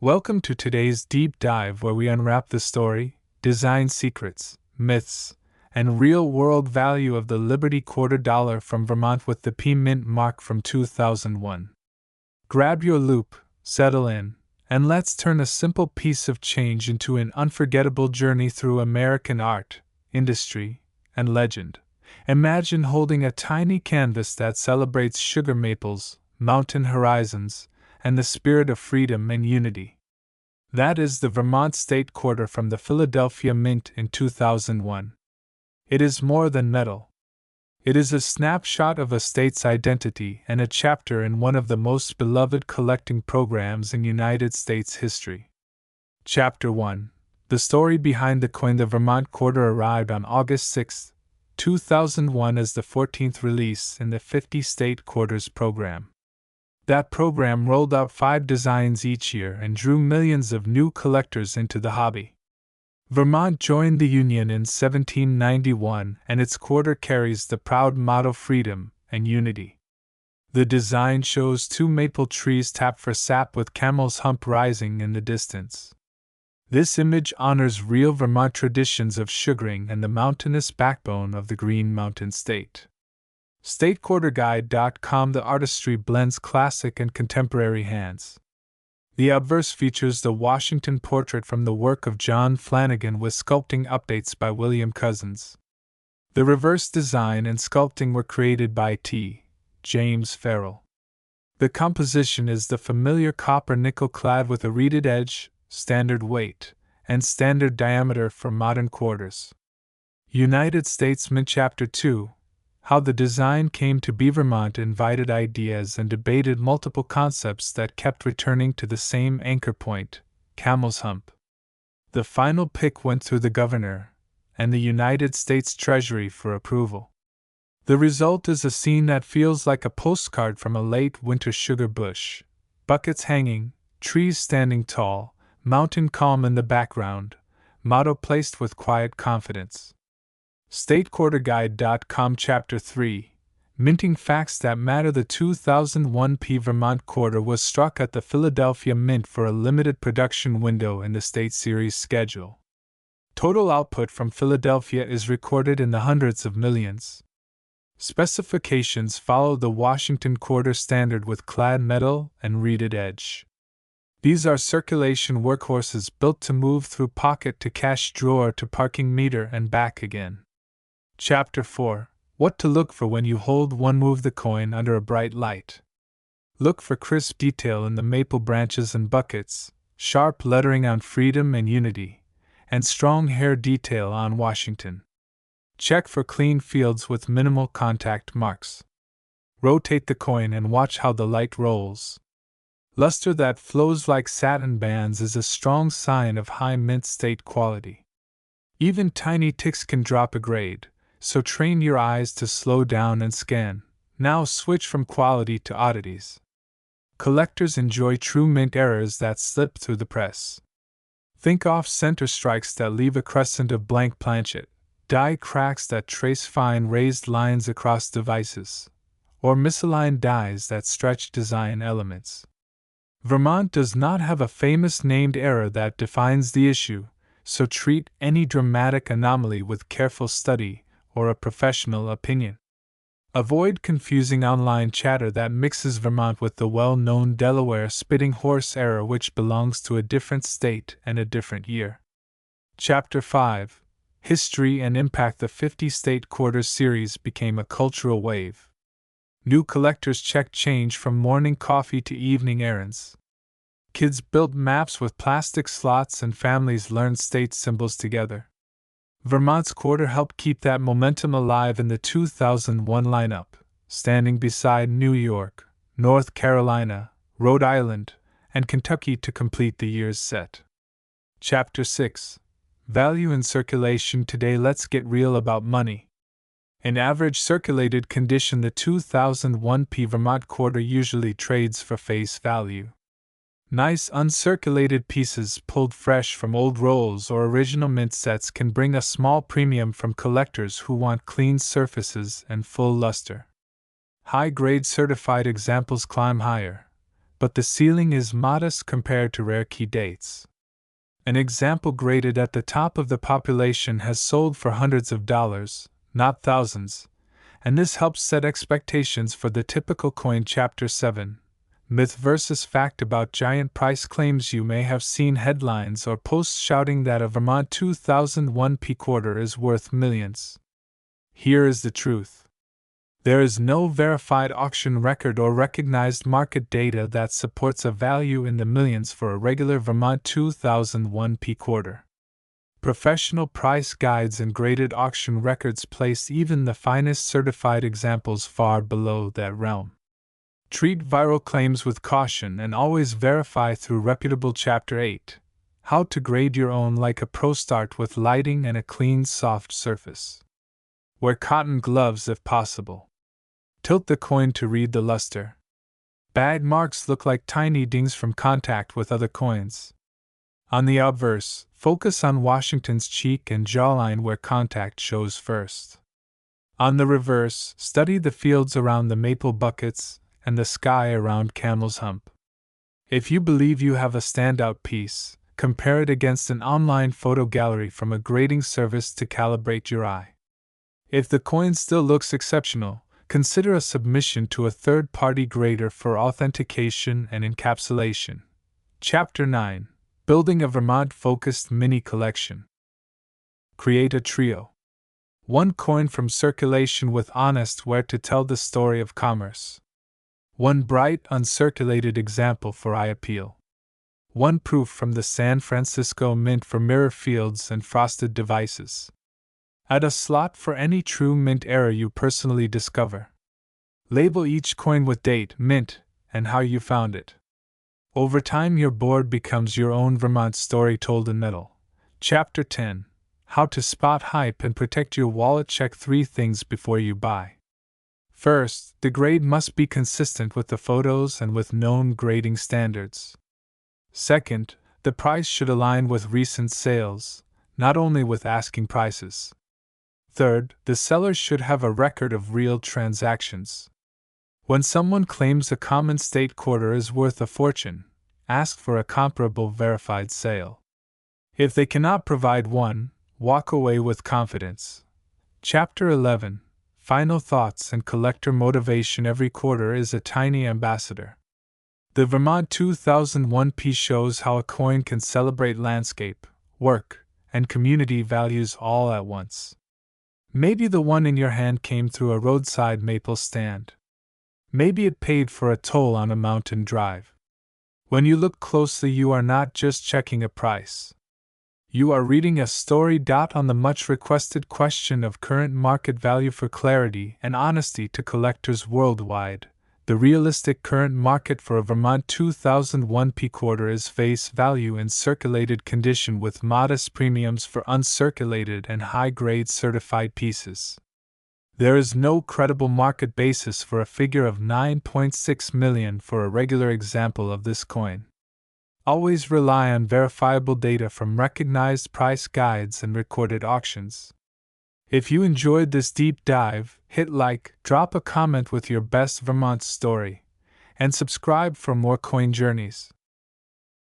Welcome to today's deep dive where we unwrap the story, design secrets, myths, and real world value of the Liberty Quarter Dollar from Vermont with the P Mint mark from 2001. Grab your loop, settle in, and let's turn a simple piece of change into an unforgettable journey through American art, industry, and legend. Imagine holding a tiny canvas that celebrates sugar maples, mountain horizons, and the spirit of freedom and unity. That is the Vermont State Quarter from the Philadelphia Mint in 2001. It is more than metal. It is a snapshot of a state's identity and a chapter in one of the most beloved collecting programs in United States history. Chapter 1. The story behind the coin. The Vermont Quarter arrived on August 6, 2001 as the 14th release in the 50 State Quarters program. That program rolled out 5 designs each year and drew millions of new collectors into the hobby. Vermont joined the Union in 1791, and its quarter carries the proud motto Freedom and Unity. The design shows 2 maple trees tapped for sap with camel's hump rising in the distance. This image honors real Vermont traditions of sugaring and the mountainous backbone of the Green Mountain State. StateQuarterGuide.com. The artistry blends classic and contemporary hands. The obverse features the Washington portrait from the work of John Flanagan with sculpting updates by William Cousins. The reverse design and sculpting were created by T. James Farrell. The composition is the familiar copper nickel clad with a reeded edge, standard weight, and standard diameter for modern quarters. United States Mint Chapter 2. How the design came to be. Vermont invited ideas and debated multiple concepts that kept returning to the same anchor point, camel's hump. The final pick went through the governor and the United States Treasury for approval. The result is a scene that feels like a postcard from a late winter sugar bush. Buckets hanging, trees standing tall, mountain calm in the background, motto placed with quiet confidence. StateQuarterGuide.com. Chapter 3. Minting Facts That Matter. The 2001 P Vermont Quarter was struck at the Philadelphia Mint for a limited production window in the State Series schedule. Total output from Philadelphia is recorded in the hundreds of millions. Specifications follow the Washington Quarter standard with clad metal and reeded edge. These are circulation workhorses built to move through pocket to cash drawer to parking meter and back again. Chapter 4. What to look for when you hold one. Move the coin under a bright light. Look for crisp detail in the maple branches and buckets, sharp lettering on Freedom and Unity, and strong hair detail on Washington. Check for clean fields with minimal contact marks. Rotate the coin and watch how the light rolls. Luster that flows like satin bands is a strong sign of high mint state quality. Even tiny ticks can drop a grade, so train your eyes to slow down and scan. Now switch from quality to oddities. Collectors enjoy true mint errors that slip through the press. Think off-center strikes that leave a crescent of blank planchet, die cracks that trace fine raised lines across devices, or misaligned dies that stretch design elements. Vermont does not have a famous named error that defines the issue, so treat any dramatic anomaly with careful study or a professional opinion. Avoid confusing online chatter that mixes Vermont with the well-known Delaware spitting horse error, which belongs to a different state and a different year. Chapter 5. History and Impact. The 50 State Quarters series became a cultural wave. New collectors checked change from morning coffee to evening errands. Kids built maps with plastic slots and families learned state symbols together. Vermont's quarter helped keep that momentum alive in the 2001 lineup, standing beside New York, North Carolina, Rhode Island, and Kentucky to complete the year's set. Chapter 6. Value in Circulation. Today let's get real about money. In average circulated condition, the 2001 P Vermont Quarter usually trades for face value. Nice uncirculated pieces pulled fresh from old rolls or original mint sets can bring a small premium from collectors who want clean surfaces and full luster. High-grade certified examples climb higher, but the ceiling is modest compared to rare key dates. An example graded at the top of the population has sold for hundreds of dollars, not thousands, and this helps set expectations for the typical coin. Chapter 7. Myth versus fact about giant price claims. You may have seen headlines or posts shouting that a Vermont 2001 P quarter is worth millions. Here is the truth. There is no verified auction record or recognized market data that supports a value in the millions for a regular Vermont 2001 P quarter. Professional price guides and graded auction records place even the finest certified examples far below that realm. Treat viral claims with caution and always verify through reputable. Chapter 8. How to grade your own like a pro. Start with lighting and a clean, soft surface. Wear cotton gloves if possible. Tilt the coin to read the luster. Bag marks look like tiny dings from contact with other coins. On the obverse, focus on Washington's cheek and jawline where contact shows first. On the reverse, study the fields around the maple buckets and the sky around Camel's Hump. If you believe you have a standout piece, compare it against an online photo gallery from a grading service to calibrate your eye. If the coin still looks exceptional, consider a submission to a third-party grader for authentication and encapsulation. Chapter 9. Building a Vermont-focused mini collection. Create a trio. One coin from circulation with honest wear to tell the story of commerce. One bright, uncirculated example for eye appeal. One proof from the San Francisco Mint for mirror fields and frosted devices. Add a slot for any true mint error you personally discover. Label each coin with date, mint, and how you found it. Over time, your board becomes your own Vermont story told in metal. Chapter 10. How to spot hype and protect your wallet. Check 3 things before you buy. First, the grade must be consistent with the photos and with known grading standards. Second, the price should align with recent sales, not only with asking prices. Third, the seller should have a record of real transactions. When someone claims a common state quarter is worth a fortune, ask for a comparable verified sale. If they cannot provide one, walk away with confidence. Chapter 11. Final thoughts and collector motivation. Every quarter is a tiny ambassador. The Vermont 2001 P shows how a coin can celebrate landscape, work, and community values all at once. Maybe the one in your hand came through a roadside maple stand. Maybe it paid for a toll on a mountain drive. When you look closely, you are not just checking a price. You are reading a story. On the much requested question of current market value for clarity and honesty to collectors worldwide, the realistic current market for a Vermont 2001 P quarter is face value in circulated condition with modest premiums for uncirculated and high-grade certified pieces. There is no credible market basis for a figure of $9.6 million for a regular example of this coin. Always rely on verifiable data from recognized price guides and recorded auctions. If you enjoyed this deep dive, hit like, drop a comment with your best Vermont story, and subscribe for more coin journeys.